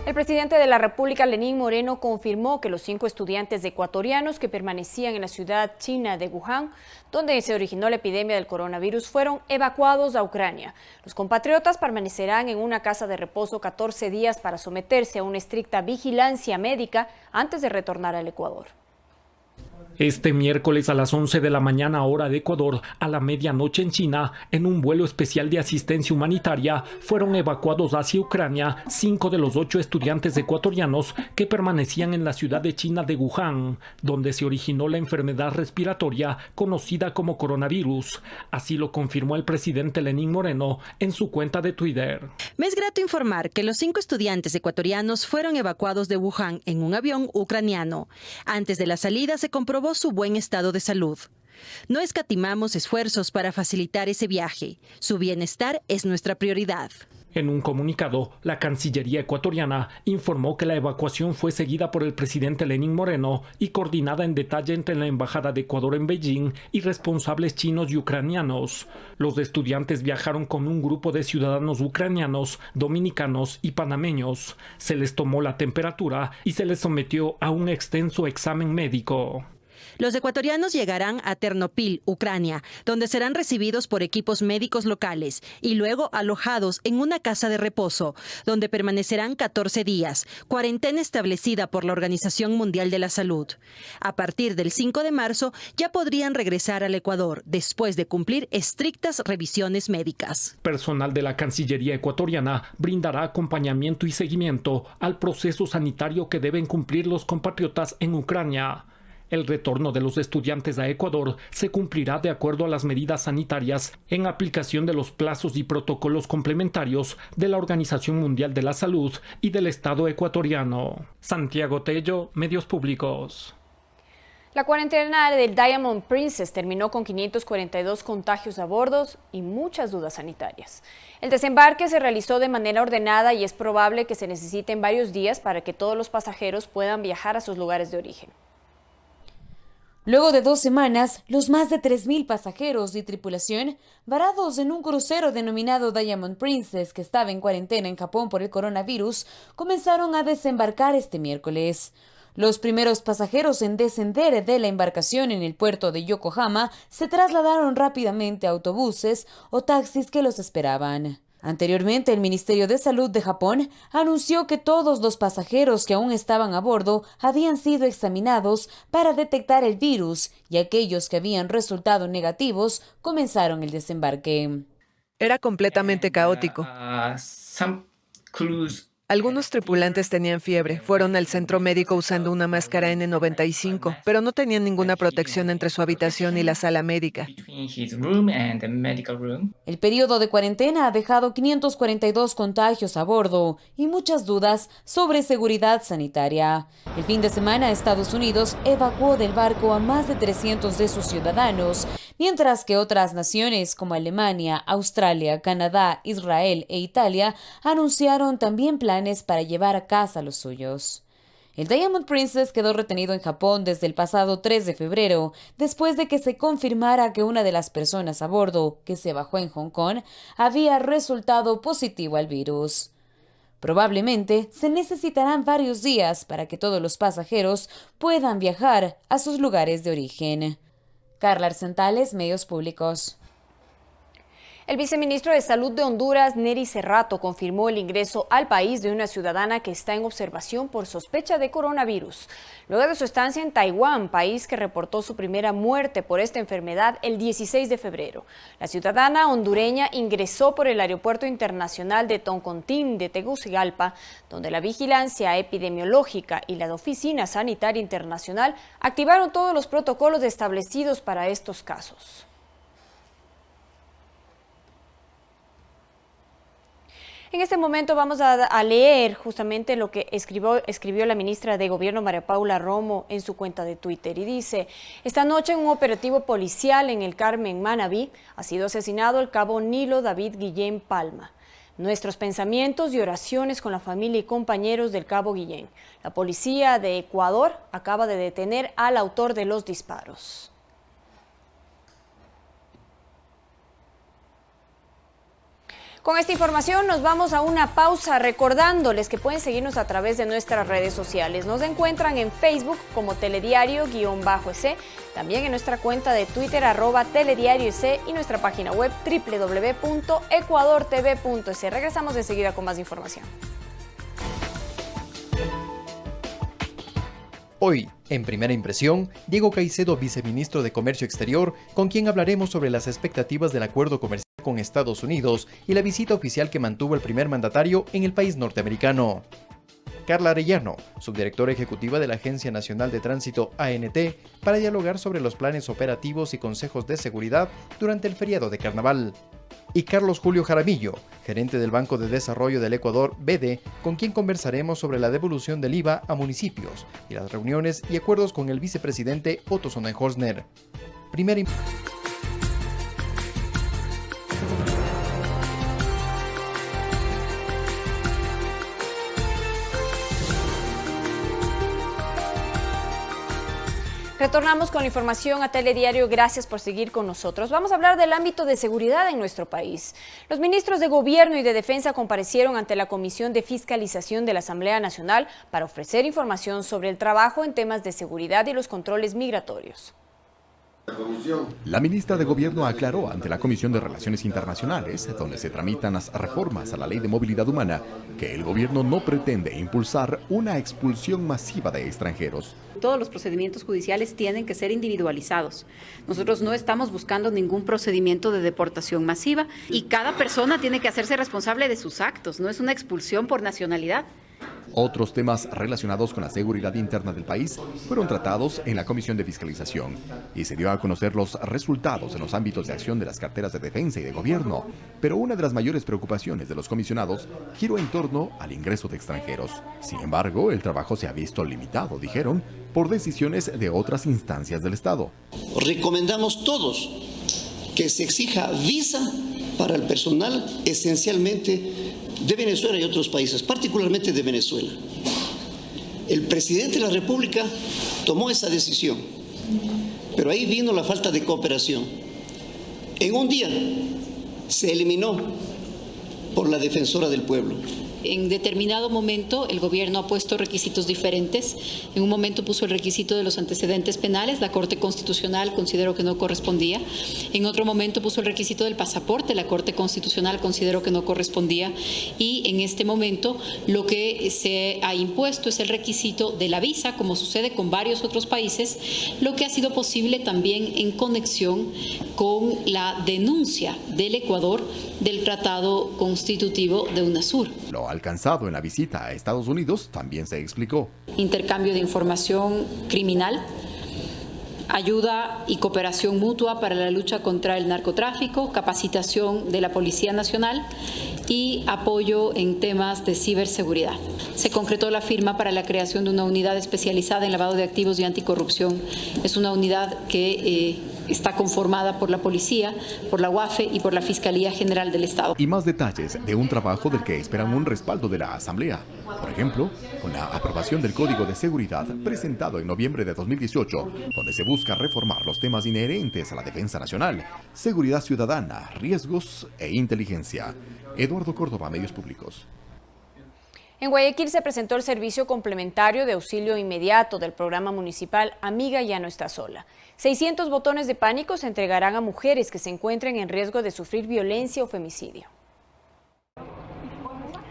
El presidente de la República, Lenín Moreno, confirmó que los 5 estudiantes ecuatorianos que permanecían en la ciudad china de Wuhan, donde se originó la epidemia del coronavirus, fueron evacuados a Ucrania. Los compatriotas permanecerán en una casa de reposo 14 días para someterse a una estricta vigilancia médica antes de retornar al Ecuador. Este miércoles a las 11 de la mañana hora de Ecuador, a la medianoche en China, en un vuelo especial de asistencia humanitaria, fueron evacuados hacia Ucrania 5 de los 8 estudiantes ecuatorianos que permanecían en la ciudad de China de Wuhan, donde se originó la enfermedad respiratoria conocida como coronavirus. Así lo confirmó el presidente Lenín Moreno en su cuenta de Twitter. Me es grato informar que los 5 estudiantes ecuatorianos fueron evacuados de Wuhan en un avión ucraniano. Antes de la salida se comprobó su buen estado de salud. No escatimamos esfuerzos para facilitar ese viaje. Su bienestar es nuestra prioridad. En un comunicado, la Cancillería ecuatoriana informó que la evacuación fue seguida por el presidente Lenín Moreno y coordinada en detalle entre la Embajada de Ecuador en Beijing y responsables chinos y ucranianos. Los estudiantes viajaron con un grupo de ciudadanos ucranianos, dominicanos y panameños. Se les tomó la temperatura y se les sometió a un extenso examen médico. Los ecuatorianos llegarán a Ternopil, Ucrania, donde serán recibidos por equipos médicos locales y luego alojados en una casa de reposo, donde permanecerán 14 días, cuarentena establecida por la Organización Mundial de la Salud. A partir del 5 de marzo ya podrían regresar al Ecuador, después de cumplir estrictas revisiones médicas. Personal de la Cancillería ecuatoriana brindará acompañamiento y seguimiento al proceso sanitario que deben cumplir los compatriotas en Ucrania. El retorno de los estudiantes a Ecuador se cumplirá de acuerdo a las medidas sanitarias en aplicación de los plazos y protocolos complementarios de la Organización Mundial de la Salud y del Estado ecuatoriano. Santiago Tello, Medios Públicos. La cuarentena del Diamond Princess terminó con 542 contagios a bordo y muchas dudas sanitarias. El desembarque se realizó de manera ordenada y es probable que se necesiten varios días para que todos los pasajeros puedan viajar a sus lugares de origen. Luego de 2 semanas, los más de 3.000 pasajeros y tripulación varados en un crucero denominado Diamond Princess, que estaba en cuarentena en Japón por el coronavirus, comenzaron a desembarcar este miércoles. Los primeros pasajeros en descender de la embarcación en el puerto de Yokohama se trasladaron rápidamente a autobuses o taxis que los esperaban. Anteriormente, el Ministerio de Salud de Japón anunció que todos los pasajeros que aún estaban a bordo habían sido examinados para detectar el virus y aquellos que habían resultado negativos comenzaron el desembarque. Era completamente caótico. Algunos tripulantes tenían fiebre, fueron al centro médico usando una máscara N95, pero no tenían ninguna protección entre su habitación y la sala médica. El periodo de cuarentena ha dejado 542 contagios a bordo y muchas dudas sobre seguridad sanitaria. El fin de semana, Estados Unidos evacuó del barco a más de 300 de sus ciudadanos, mientras que otras naciones como Alemania, Australia, Canadá, Israel e Italia anunciaron también planes para llevar a casa a los suyos. El Diamond Princess quedó retenido en Japón desde el pasado 3 de febrero, después de que se confirmara que una de las personas a bordo, que se bajó en Hong Kong, había resultado positivo al virus. Probablemente se necesitarán varios días para que todos los pasajeros puedan viajar a sus lugares de origen. Carla Arzentales, Medios Públicos. El viceministro de Salud de Honduras, Neri Cerrato, confirmó el ingreso al país de una ciudadana que está en observación por sospecha de coronavirus. Luego de su estancia en Taiwán, país que reportó su primera muerte por esta enfermedad el 16 de febrero. La ciudadana hondureña ingresó por el Aeropuerto Internacional de Toncontín de Tegucigalpa, donde la vigilancia epidemiológica y la Oficina Sanitaria Internacional activaron todos los protocolos establecidos para estos casos. En este momento vamos a leer justamente lo que escribió la ministra de Gobierno María Paula Romo en su cuenta de Twitter y dice: esta noche en un operativo policial en el Carmen Manabí ha sido asesinado el cabo Nilo David Guillén Palma. Nuestros pensamientos y oraciones con la familia y compañeros del cabo Guillén. La policía de Ecuador acaba de detener al autor de los disparos. Con esta información nos vamos a una pausa, recordándoles que pueden seguirnos a través de nuestras redes sociales. Nos encuentran en Facebook como Telediario-EC, también en nuestra cuenta de Twitter @TelediarioEC y nuestra página web www.ecuadortv.es. Regresamos enseguida con más información. Hoy, en Primera Impresión, Diego Caicedo, viceministro de Comercio Exterior, con quien hablaremos sobre las expectativas del acuerdo comercial con Estados Unidos y la visita oficial que mantuvo el primer mandatario en el país norteamericano. Carla Arellano, subdirectora ejecutiva de la Agencia Nacional de Tránsito ANT, para dialogar sobre los planes operativos y consejos de seguridad durante el feriado de Carnaval. Y Carlos Julio Jaramillo, gerente del Banco de Desarrollo del Ecuador, BEDE, con quien conversaremos sobre la devolución del IVA a municipios y las reuniones y acuerdos con el vicepresidente Otto Sonnenhorstner. Retornamos con la información a Telediario. Gracias por seguir con nosotros. Vamos a hablar del ámbito de seguridad en nuestro país. Los ministros de Gobierno y de Defensa comparecieron ante la Comisión de Fiscalización de la Asamblea Nacional para ofrecer información sobre el trabajo en temas de seguridad y los controles migratorios. La ministra de Gobierno aclaró ante la Comisión de Relaciones Internacionales, donde se tramitan las reformas a la Ley de Movilidad Humana, que el gobierno no pretende impulsar una expulsión masiva de extranjeros. Todos los procedimientos judiciales tienen que ser individualizados. Nosotros no estamos buscando ningún procedimiento de deportación masiva y cada persona tiene que hacerse responsable de sus actos, no es una expulsión por nacionalidad. Otros temas relacionados con la seguridad interna del país fueron tratados en la Comisión de Fiscalización y se dio a conocer los resultados en los ámbitos de acción de las carteras de defensa y de gobierno. Pero una de las mayores preocupaciones de los comisionados giró en torno al ingreso de extranjeros. Sin embargo, el trabajo se ha visto limitado, dijeron, por decisiones de otras instancias del Estado. Recomendamos todos que se exija visa para el personal esencialmente de Venezuela y otros países, particularmente de Venezuela. El presidente de la República tomó esa decisión, pero ahí vino la falta de cooperación. En un día se eliminó por la defensora del pueblo. En determinado momento el gobierno ha puesto requisitos diferentes. En un momento puso el requisito de los antecedentes penales, la Corte Constitucional consideró que no correspondía. En otro momento puso el requisito del pasaporte, la Corte Constitucional consideró que no correspondía. Y en este momento lo que se ha impuesto es el requisito de la visa, como sucede con varios otros países, lo que ha sido posible también en conexión con la denuncia del Ecuador del Tratado Constitutivo de UNASUR. Lo alcanzado en la visita a Estados Unidos también se explicó. Intercambio de información criminal, ayuda y cooperación mutua para la lucha contra el narcotráfico, capacitación de la Policía Nacional y apoyo en temas de ciberseguridad. Se concretó la firma para la creación de una unidad especializada en lavado de activos y anticorrupción. Es una unidad que está conformada por la Policía, por la UAFE y por la Fiscalía General del Estado. Y más detalles de un trabajo del que esperan un respaldo de la Asamblea. Por ejemplo, con la aprobación del Código de Seguridad presentado en noviembre de 2018, donde se busca reformar los temas inherentes a la defensa nacional, seguridad ciudadana, riesgos e inteligencia. Eduardo Córdoba, Medios Públicos. En Guayaquil se presentó el servicio complementario de auxilio inmediato del programa municipal Amiga Ya No Está Sola. 600 botones de pánico se entregarán a mujeres que se encuentren en riesgo de sufrir violencia o femicidio.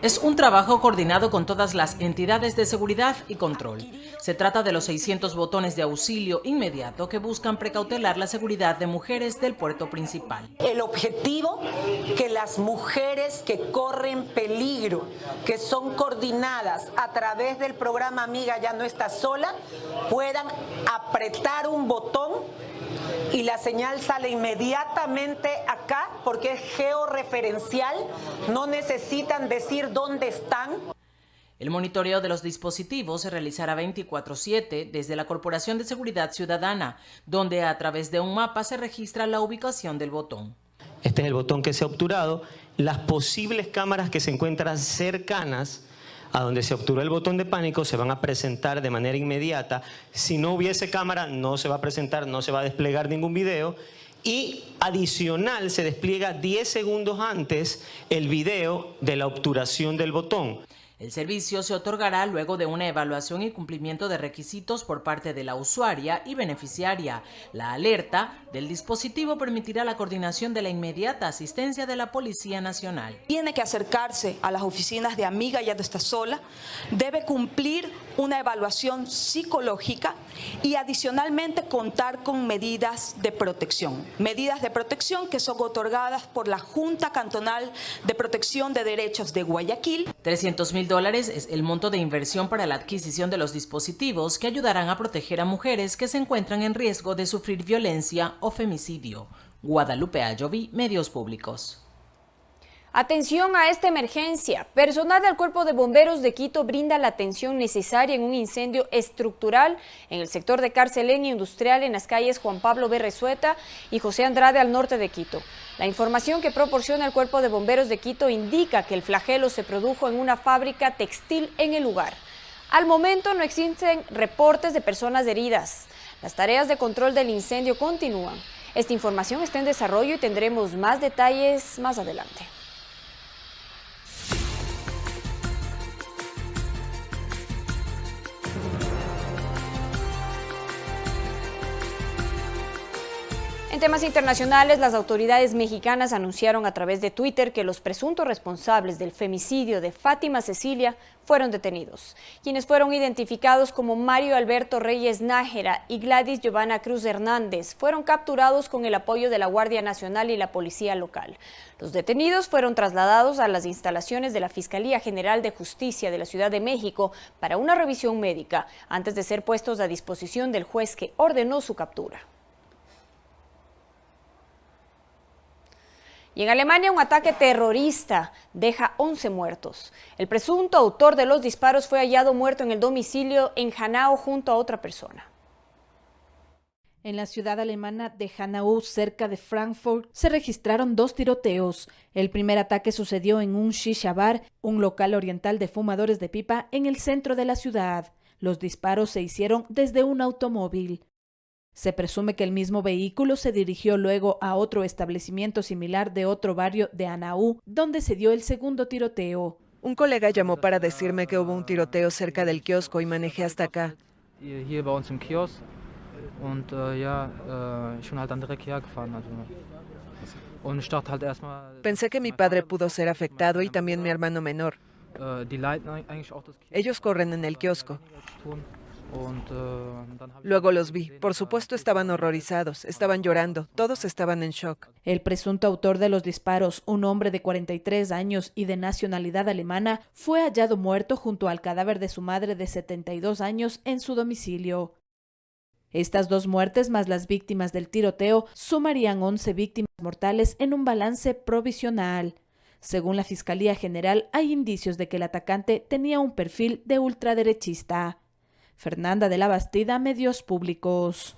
Es un trabajo coordinado con todas las entidades de seguridad y control. Se trata de los 600 botones de auxilio inmediato que buscan precautelar la seguridad de mujeres del puerto principal. El objetivo, que las mujeres que corren peligro, que son coordinadas a través del programa Amiga Ya No Está Sola, puedan apretar un botón y la señal sale inmediatamente acá porque es georreferencial, no necesitan decir dónde están. El monitoreo de los dispositivos se realizará 24/7 desde la Corporación de Seguridad Ciudadana, donde a través de un mapa se registra la ubicación del botón. Este es el botón que se ha obturado. Las posibles cámaras que se encuentran cercanas a donde se obturó el botón de pánico se van a presentar de manera inmediata. Si no hubiese cámara, no se va a presentar, no se va a desplegar ningún video. Y adicional, se despliega 10 segundos antes el video de la obturación del botón. El servicio se otorgará luego de una evaluación y cumplimiento de requisitos por parte de la usuaria y beneficiaria. La alerta del dispositivo permitirá la coordinación de la inmediata asistencia de la Policía Nacional. Tiene que acercarse a las oficinas de Amiga Ya No Está Sola, debe cumplir una evaluación psicológica y adicionalmente contar con medidas de protección. Medidas de protección que son otorgadas por la Junta Cantonal de Protección de Derechos de Guayaquil. $300,000 es el monto de inversión para la adquisición de los dispositivos que ayudarán a proteger a mujeres que se encuentran en riesgo de sufrir violencia o femicidio. Guadalupe Ayoví, Medios Públicos. Atención a esta emergencia. Personal del Cuerpo de Bomberos de Quito brinda la atención necesaria en un incendio estructural en el sector de Carcelenio Industrial en las calles Juan Pablo B. Resueta y José Andrade al norte de Quito. La información que proporciona el Cuerpo de Bomberos de Quito indica que el flagelo se produjo en una fábrica textil en el lugar. Al momento no existen reportes de personas heridas. Las tareas de control del incendio continúan. Esta información está en desarrollo y tendremos más detalles más adelante. En temas internacionales, las autoridades mexicanas anunciaron a través de Twitter que los presuntos responsables del femicidio de Fátima Cecilia fueron detenidos, quienes fueron identificados como Mario Alberto Reyes Nájera y Gladys Giovanna Cruz Hernández, fueron capturados con el apoyo de la Guardia Nacional y la Policía Local. Los detenidos fueron trasladados a las instalaciones de la Fiscalía General de Justicia de la Ciudad de México para una revisión médica, antes de ser puestos a disposición del juez que ordenó su captura. Y en Alemania, un ataque terrorista deja 11 muertos. El presunto autor de los disparos fue hallado muerto en el domicilio en Hanau junto a otra persona. En la ciudad alemana de Hanau, cerca de Frankfurt, se registraron 2 tiroteos. El primer ataque sucedió en un shisha bar, un local oriental de fumadores de pipa en el centro de la ciudad. Los disparos se hicieron desde un automóvil. Se presume que el mismo vehículo se dirigió luego a otro establecimiento similar de otro barrio de Hanau, donde se dio el segundo tiroteo. Un colega llamó para decirme que hubo un tiroteo cerca del kiosco y manejé hasta acá. Pensé que mi padre pudo ser afectado y también mi hermano menor. Ellos corren en el kiosco. Luego los vi. Por supuesto estaban horrorizados, estaban llorando, todos estaban en shock. El presunto autor de los disparos, un hombre de 43 años y de nacionalidad alemana, fue hallado muerto junto al cadáver de su madre de 72 años en su domicilio. Estas 2 muertes más las víctimas del tiroteo sumarían 11 víctimas mortales en un balance provisional. Según la Fiscalía General, hay indicios de que el atacante tenía un perfil de ultraderechista. Fernanda de la Bastida, Medios Públicos.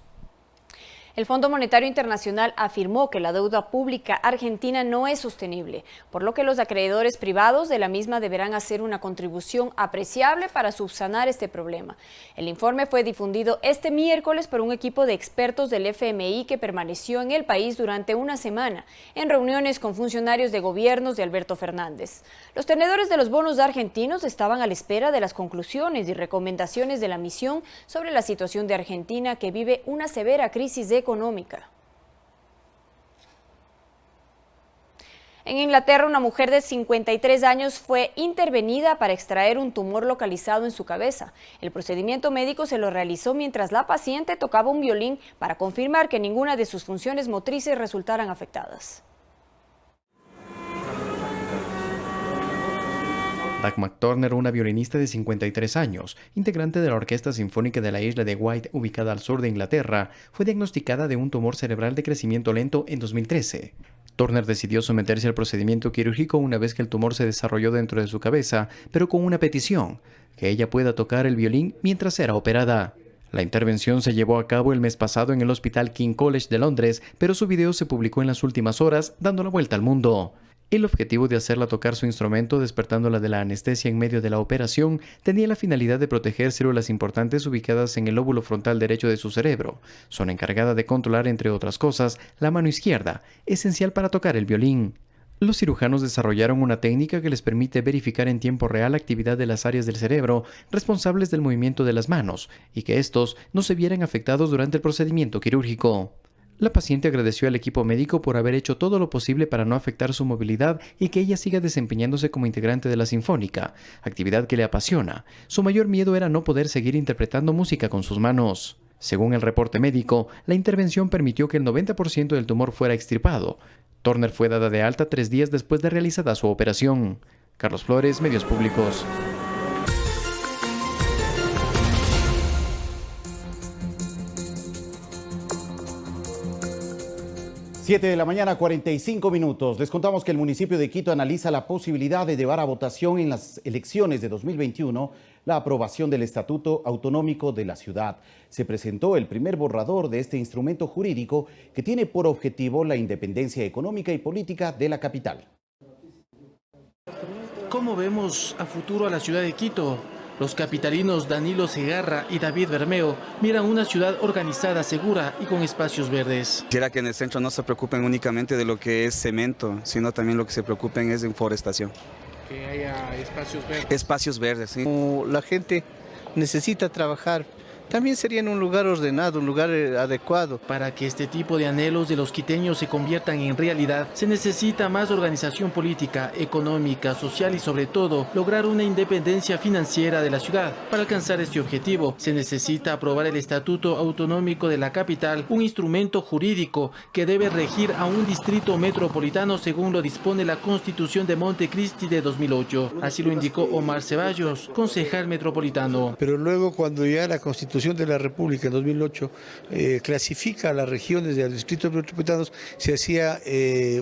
El Fondo Monetario Internacional afirmó que la deuda pública argentina no es sostenible, por lo que los acreedores privados de la misma deberán hacer una contribución apreciable para subsanar este problema. El informe fue difundido este miércoles por un equipo de expertos del FMI que permaneció en el país durante una semana, en reuniones con funcionarios de gobiernos de Alberto Fernández. Los tenedores de los bonos argentinos estaban a la espera de las conclusiones y recomendaciones de la misión sobre la situación de Argentina, que vive una severa crisis económica. En Inglaterra, una mujer de 53 años fue intervenida para extraer un tumor localizado en su cabeza. El procedimiento médico se lo realizó mientras la paciente tocaba un violín para confirmar que ninguna de sus funciones motrices resultaran afectadas. Dagmar Turner, una violinista de 53 años, integrante de la Orquesta Sinfónica de la isla de Wight, ubicada al sur de Inglaterra, fue diagnosticada de un tumor cerebral de crecimiento lento en 2013. Turner decidió someterse al procedimiento quirúrgico una vez que el tumor se desarrolló dentro de su cabeza, pero con una petición: que ella pueda tocar el violín mientras era operada. La intervención se llevó a cabo el mes pasado en el Hospital King College de Londres, pero su video se publicó en las últimas horas, dando la vuelta al mundo. El objetivo de hacerla tocar su instrumento, despertándola de la anestesia en medio de la operación, tenía la finalidad de proteger células importantes ubicadas en el lóbulo frontal derecho de su cerebro. Son encargadas de controlar, entre otras cosas, la mano izquierda, esencial para tocar el violín. Los cirujanos desarrollaron una técnica que les permite verificar en tiempo real la actividad de las áreas del cerebro responsables del movimiento de las manos, y que estos no se vieran afectados durante el procedimiento quirúrgico. La paciente agradeció al equipo médico por haber hecho todo lo posible para no afectar su movilidad y que ella siga desempeñándose como integrante de la Sinfónica, actividad que le apasiona. Su mayor miedo era no poder seguir interpretando música con sus manos. Según el reporte médico, la intervención permitió que el 90% del tumor fuera extirpado. Turner fue dada de alta 3 días después de realizada su operación. Carlos Flores, Medios Públicos. Siete de la mañana, 45 minutos. Les contamos que el municipio de Quito analiza la posibilidad de llevar a votación en las elecciones de 2021 la aprobación del Estatuto Autonómico de la ciudad. Se presentó el primer borrador de este instrumento jurídico que tiene por objetivo la independencia económica y política de la capital. ¿Cómo vemos a futuro a la ciudad de Quito? Los capitalinos Danilo Segarra y David Bermeo miran una ciudad organizada, segura y con espacios verdes. Quisiera que en el centro no se preocupen únicamente de lo que es cemento, sino también lo que se preocupen es de forestación. Que haya espacios verdes. Espacios verdes, sí. La gente necesita trabajar. También sería en un lugar ordenado, un lugar adecuado. Para que este tipo de anhelos de los quiteños se conviertan en realidad, se necesita más organización política, económica, social y sobre todo, lograr una independencia financiera de la ciudad. Para alcanzar este objetivo, se necesita aprobar el Estatuto Autonómico de la Capital, un instrumento jurídico que debe regir a un distrito metropolitano según lo dispone la Constitución de Montecristi de 2008. Así lo indicó Omar Ceballos, concejal metropolitano. Pero luego, cuando ya la Constitución de la República en 2008 clasifica a las regiones de los distritos metropolitanos, se hacía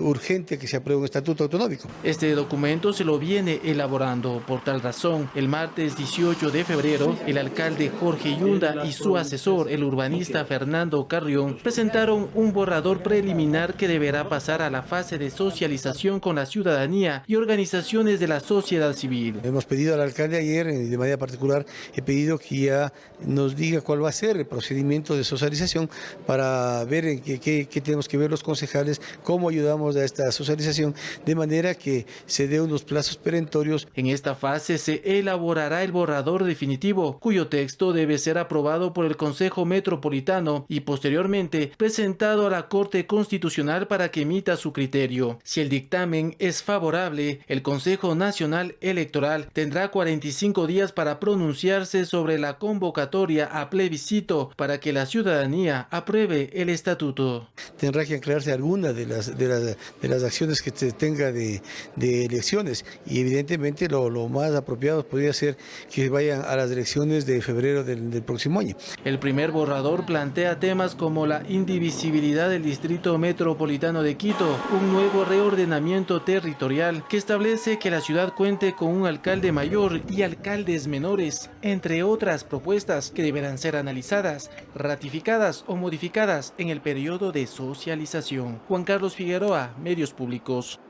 urgente que se apruebe un estatuto autonómico. Este documento se lo viene elaborando. Por tal razón, el martes 18 de febrero, el alcalde Jorge Yunda y su asesor, el urbanista Fernando Carrión, presentaron un borrador preliminar que deberá pasar a la fase de socialización con la ciudadanía y organizaciones de la sociedad civil. Hemos pedido al alcalde ayer, de manera particular, he pedido que ya nos diga cuál va a ser el procedimiento de socialización para ver en qué tenemos que ver los concejales, cómo ayudamos a esta socialización, de manera que se dé unos plazos perentorios. En esta fase se elaborará el borrador definitivo, cuyo texto debe ser aprobado por el Consejo Metropolitano y posteriormente presentado a la Corte Constitucional para que emita su criterio. Si el dictamen es favorable, el Consejo Nacional Electoral tendrá 45 días para pronunciarse sobre la convocatoria a plebiscito para que la ciudadanía apruebe el estatuto. Tendrá que aclararse alguna de las acciones que se tenga de elecciones y evidentemente lo más apropiado podría ser que vayan a las elecciones de febrero del próximo año. El primer borrador plantea temas como la indivisibilidad del Distrito Metropolitano de Quito, un nuevo reordenamiento territorial que establece que la ciudad cuente con un alcalde mayor y alcaldes menores, entre otras propuestas que deberán ser analizadas, ratificadas o modificadas en el periodo de socialización. Juan Carlos Figueroa, Medios Públicos.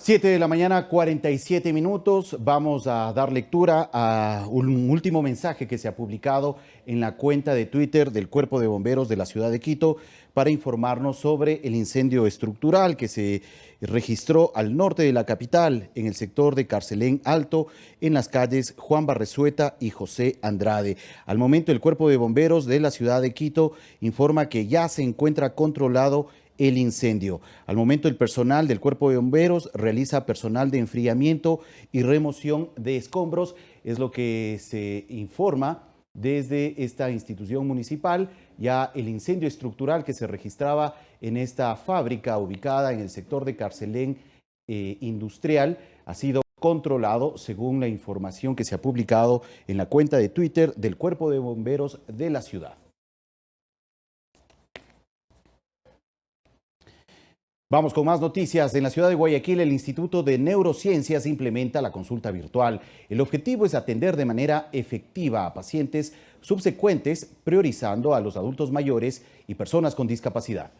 7 de la mañana, 47 minutos. Vamos a dar lectura a un último mensaje que se ha publicado en la cuenta de Twitter del Cuerpo de Bomberos de la ciudad de Quito para informarnos sobre el incendio estructural que se registró al norte de la capital, en el sector de Carcelén Alto, en las calles Juan Barrezueta y José Andrade. Al momento, el Cuerpo de Bomberos de la ciudad de Quito informa que ya se encuentra controlado el incendio. Al momento, el personal del Cuerpo de Bomberos realiza personal de enfriamiento y remoción de escombros. Es lo que se informa desde esta institución municipal. Ya el incendio estructural que se registraba en esta fábrica ubicada en el sector de Carcelén Industrial ha sido controlado, según la información que se ha publicado en la cuenta de Twitter del Cuerpo de Bomberos de la ciudad. Vamos con más noticias. En la ciudad de Guayaquil, el Instituto de Neurociencias implementa la consulta virtual. El objetivo es atender de manera efectiva a pacientes subsecuentes, priorizando a los adultos mayores y personas con discapacidad.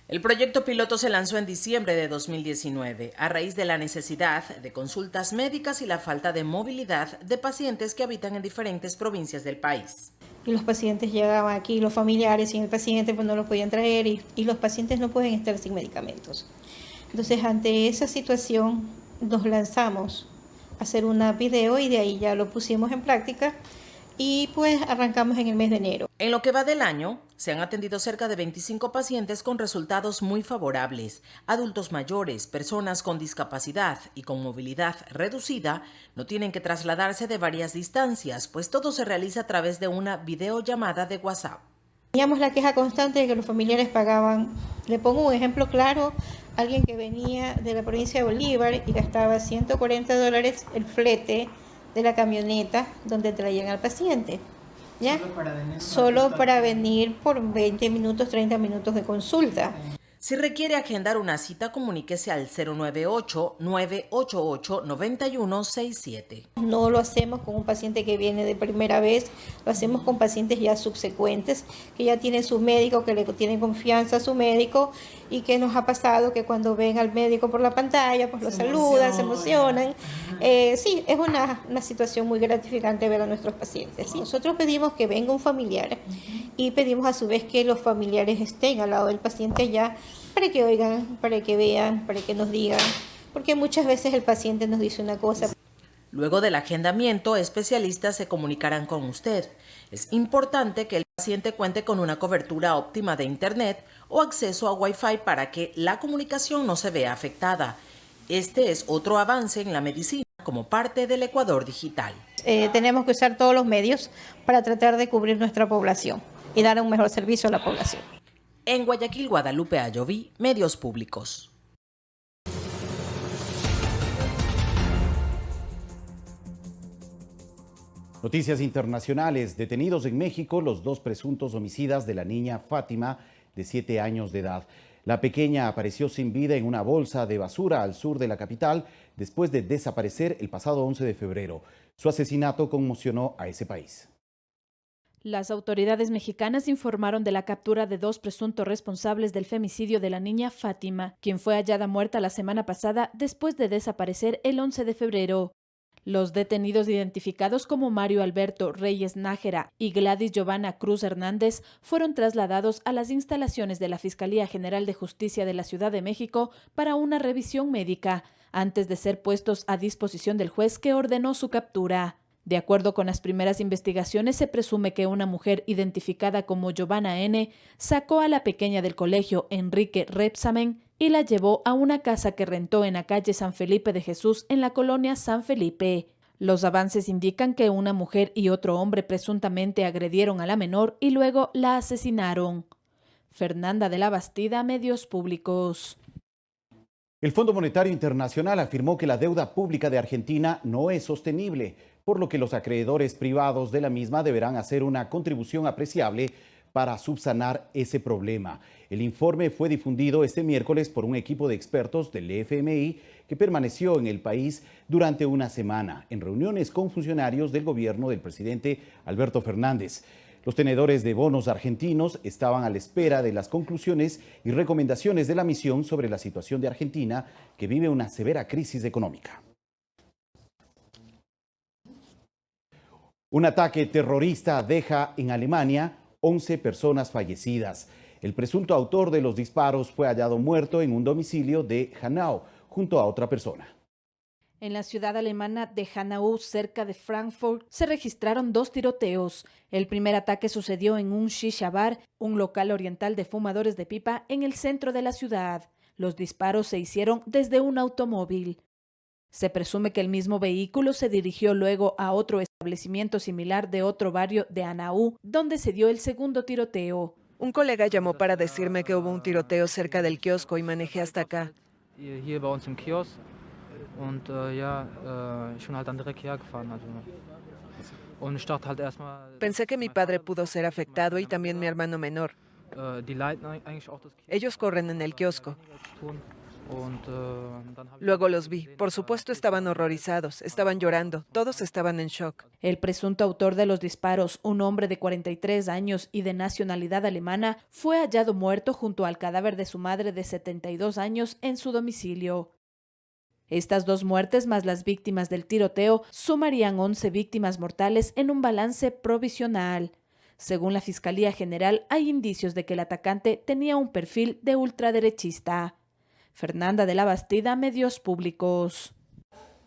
El proyecto piloto se lanzó en diciembre de 2019 a raíz de la necesidad de consultas médicas y la falta de movilidad de pacientes que habitan en diferentes provincias del país. Y los pacientes llegaban aquí, los familiares sin el paciente pues no los podían traer y los pacientes no pueden estar sin medicamentos. Entonces, ante esa situación nos lanzamos a hacer una video y de ahí ya lo pusimos en práctica y pues arrancamos en el mes de enero. En lo que va del año, se han atendido cerca de 25 pacientes con resultados muy favorables. Adultos mayores, personas con discapacidad y con movilidad reducida no tienen que trasladarse de varias distancias, pues todo se realiza a través de una videollamada de WhatsApp. Teníamos la queja constante de que los familiares pagaban. Le pongo un ejemplo claro, alguien que venía de la provincia de Bolívar y gastaba $140 el flete de la camioneta donde traían al paciente. ¿Ya? Solo para venir por 20 minutos, 30 minutos de consulta. Si requiere agendar una cita, comuníquese al 098-988-9167. No lo hacemos con un paciente que viene de primera vez, lo hacemos con pacientes ya subsecuentes, que ya tienen su médico, que le tienen confianza a su médico y que nos ha pasado que cuando ven al médico por la pantalla, pues lo saludan, se emocionan. Sí, es una situación muy gratificante ver a nuestros pacientes. Sí, nosotros pedimos que venga un familiar y pedimos a su vez que los familiares estén al lado del paciente ya para que oigan, para que vean, para que nos digan, porque muchas veces el paciente nos dice una cosa. Luego del agendamiento, especialistas se comunicarán con usted. Es importante que el paciente cuente con una cobertura óptima de Internet o acceso a Wi-Fi para que la comunicación no se vea afectada. Este es otro avance en la medicina como parte del Ecuador digital. Tenemos que usar todos los medios para tratar de cubrir nuestra población y dar un mejor servicio a la población. En Guayaquil, Guadalupe Ayoví, Medios Públicos. Noticias internacionales. Detenidos en México los 2 presuntos homicidas de la niña Fátima, de 7 años de edad. La pequeña apareció sin vida en una bolsa de basura al sur de la capital después de desaparecer el pasado 11 de febrero. Su asesinato conmocionó a ese país. Las autoridades mexicanas informaron de la captura de 2 presuntos responsables del femicidio de la niña Fátima, quien fue hallada muerta la semana pasada después de desaparecer el 11 de febrero. Los detenidos, identificados como Mario Alberto Reyes Nájera y Gladys Giovanna Cruz Hernández, fueron trasladados a las instalaciones de la Fiscalía General de Justicia de la Ciudad de México para una revisión médica, antes de ser puestos a disposición del juez que ordenó su captura. De acuerdo con las primeras investigaciones, se presume que una mujer identificada como Giovanna N. sacó a la pequeña del colegio Enrique Repsamen y la llevó a una casa que rentó en la calle San Felipe de Jesús en la colonia San Felipe. Los avances indican que una mujer y otro hombre presuntamente agredieron a la menor y luego la asesinaron. Fernanda de la Bastida, Medios Públicos. El Fondo Monetario Internacional afirmó que la deuda pública de Argentina no es sostenible, por lo que los acreedores privados de la misma deberán hacer una contribución apreciable para subsanar ese problema. El informe fue difundido este miércoles por un equipo de expertos del FMI que permaneció en el país durante una semana en reuniones con funcionarios del gobierno del presidente Alberto Fernández. Los tenedores de bonos argentinos estaban a la espera de las conclusiones y recomendaciones de la misión sobre la situación de Argentina, que vive una severa crisis económica. Un ataque terrorista deja en Alemania 11 personas fallecidas. El presunto autor de los disparos fue hallado muerto en un domicilio de Hanau, junto a otra persona. En la ciudad alemana de Hanau, cerca de Frankfurt, se registraron 2 tiroteos. El primer ataque sucedió en un shisha bar, un local oriental de fumadores de pipa en el centro de la ciudad. Los disparos se hicieron desde un automóvil. Se presume que el mismo vehículo se dirigió luego a otro establecimiento similar de otro barrio de Hanau, donde se dio el segundo tiroteo. Un colega llamó para decirme que hubo un tiroteo cerca del kiosco y manejé hasta acá. Pensé que mi padre pudo ser afectado y también mi hermano menor. Ellos corren en el kiosco. Luego los vi. Por supuesto estaban horrorizados, estaban llorando, todos estaban en shock. El presunto autor de los disparos, un hombre de 43 años y de nacionalidad alemana, fue hallado muerto junto al cadáver de su madre de 72 años en su domicilio. Estas 2 muertes, más las víctimas del tiroteo, sumarían 11 víctimas mortales en un balance provisional. Según la Fiscalía General, hay indicios de que el atacante tenía un perfil de ultraderechista. Fernanda de la Bastida, Medios Públicos.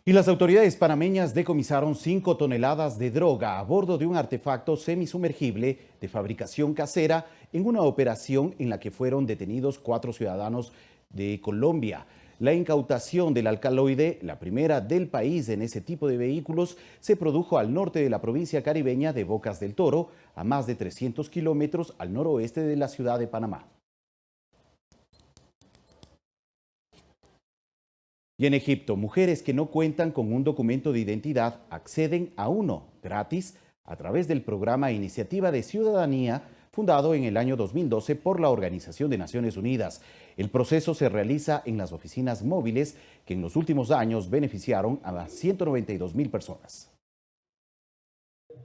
Y las autoridades panameñas decomisaron 5 toneladas de droga a bordo de un artefacto semisumergible de fabricación casera en una operación en la que fueron detenidos 4 ciudadanos de Colombia. La incautación del alcaloide, la primera del país en ese tipo de vehículos, se produjo al norte de la provincia caribeña de Bocas del Toro, a más de 300 kilómetros al noroeste de la ciudad de Panamá. Y en Egipto, mujeres que no cuentan con un documento de identidad acceden a uno gratis a través del programa Iniciativa de Ciudadanía fundado en el año 2012 por la Organización de Naciones Unidas. El proceso se realiza en las oficinas móviles que en los últimos años beneficiaron a 192.000 personas.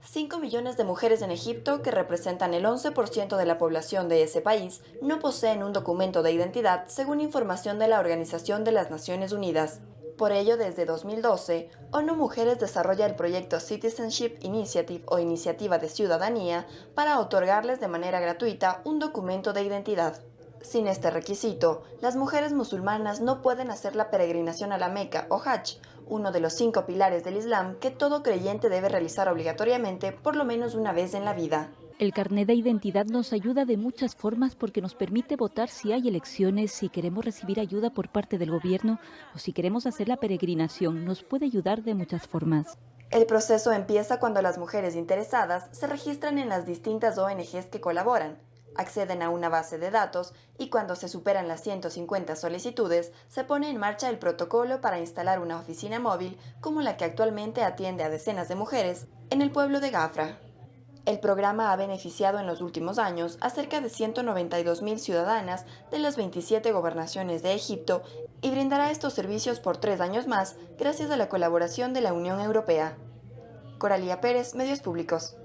5 millones de mujeres en Egipto, que representan el 11% de la población de ese país, no poseen un documento de identidad, según información de la Organización de las Naciones Unidas. Por ello, desde 2012, ONU Mujeres desarrolla el proyecto Citizenship Initiative o Iniciativa de Ciudadanía para otorgarles de manera gratuita un documento de identidad. Sin este requisito, las mujeres musulmanas no pueden hacer la peregrinación a la Meca o Hajj, uno de los 5 pilares del Islam que todo creyente debe realizar obligatoriamente por lo menos una vez en la vida. El carnet de identidad nos ayuda de muchas formas porque nos permite votar si hay elecciones, si queremos recibir ayuda por parte del gobierno o si queremos hacer la peregrinación. Nos puede ayudar de muchas formas. El proceso empieza cuando las mujeres interesadas se registran en las distintas ONGs que colaboran, acceden a una base de datos y cuando se superan las 150 solicitudes, se pone en marcha el protocolo para instalar una oficina móvil como la que actualmente atiende a decenas de mujeres en el pueblo de Gafra. El programa ha beneficiado en los últimos años a cerca de 192.000 ciudadanas de las 27 gobernaciones de Egipto y brindará estos servicios por 3 años más gracias a la colaboración de la Unión Europea. Coralía Pérez, Medios Públicos.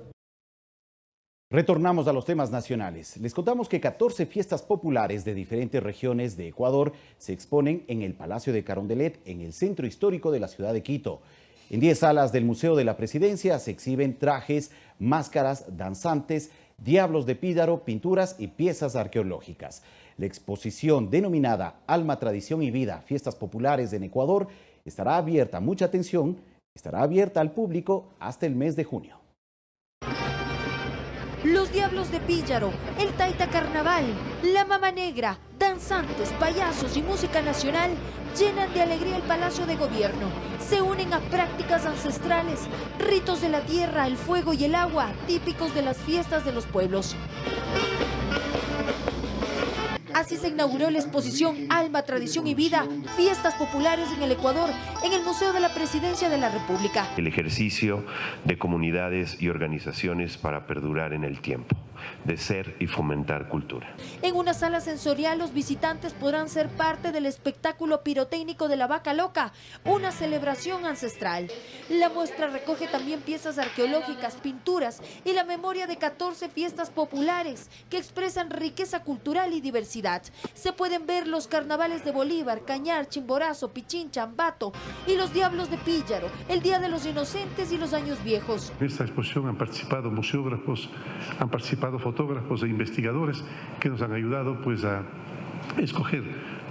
Retornamos a los temas nacionales. Les contamos que 14 fiestas populares de diferentes regiones de Ecuador se exponen en el Palacio de Carondelet, en el centro histórico de la ciudad de Quito. En 10 salas del Museo de la Presidencia se exhiben trajes, máscaras, danzantes, diablos de Pídaro, pinturas y piezas arqueológicas. La exposición denominada Alma, Tradición y Vida, Fiestas Populares en Ecuador, estará abierta, mucha atención, estará abierta al público hasta el mes de junio. Los Diablos de Píllaro, el Taita Carnaval, la Mama Negra, danzantes, payasos y música nacional llenan de alegría el Palacio de Gobierno. Se unen a prácticas ancestrales, ritos de la tierra, el fuego y el agua, típicos de las fiestas de los pueblos. Así se inauguró la exposición Alma, Tradición y Vida, Fiestas Populares en el Ecuador, en el Museo de la Presidencia de la República. El ejercicio de comunidades y organizaciones para perdurar en el tiempo, de ser y fomentar cultura. En una sala sensorial, los visitantes podrán ser parte del espectáculo pirotécnico de la Vaca Loca, una celebración ancestral. La muestra recoge también piezas arqueológicas, pinturas y la memoria de 14 fiestas populares que expresan riqueza cultural y diversidad. Se pueden ver los carnavales de Bolívar, Cañar, Chimborazo, Pichincha, Ambato y los Diablos de Píllaro, el Día de los Inocentes y los Años Viejos. En esta exposición han participado museógrafos, han participado fotógrafos e investigadores que nos han ayudado pues a escoger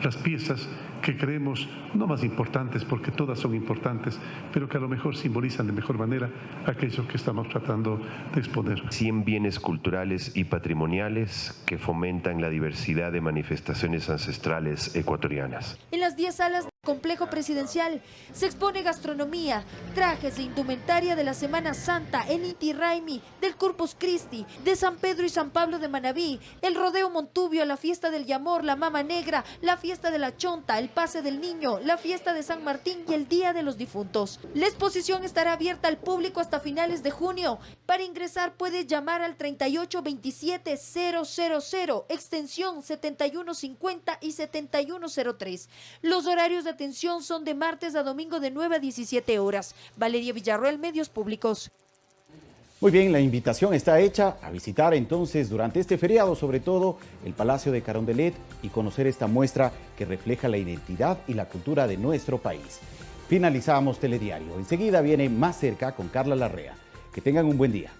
las piezas que creemos no más importantes, porque todas son importantes, pero que a lo mejor simbolizan de mejor manera aquello que estamos tratando de exponer. 100 bienes culturales y patrimoniales que fomentan la diversidad de manifestaciones ancestrales ecuatorianas. En las 10 salas del complejo presidencial se expone gastronomía, trajes e indumentaria de la Semana Santa, el Inti Raymi, del Corpus Christi, de San Pedro y San Pablo de Manabí, el Rodeo Montubio, la Fiesta del Yamor, la Mama Negra, la Fiesta de la Chonta, el Pase del Niño, la Fiesta de San Martín y el Día de los Difuntos. La exposición estará abierta al público hasta finales de junio. Para ingresar puede llamar al 3827-000, extensión 7150 y 7103. Los horarios de atención son de martes a domingo de 9 a 17 horas. Valeria Villarroel, Medios Públicos. Muy bien, la invitación está hecha a visitar entonces durante este feriado, sobre todo el Palacio de Carondelet, y conocer esta muestra que refleja la identidad y la cultura de nuestro país. Finalizamos Telediario. Enseguida viene Más Cerca con Carla Larrea. Que tengan un buen día.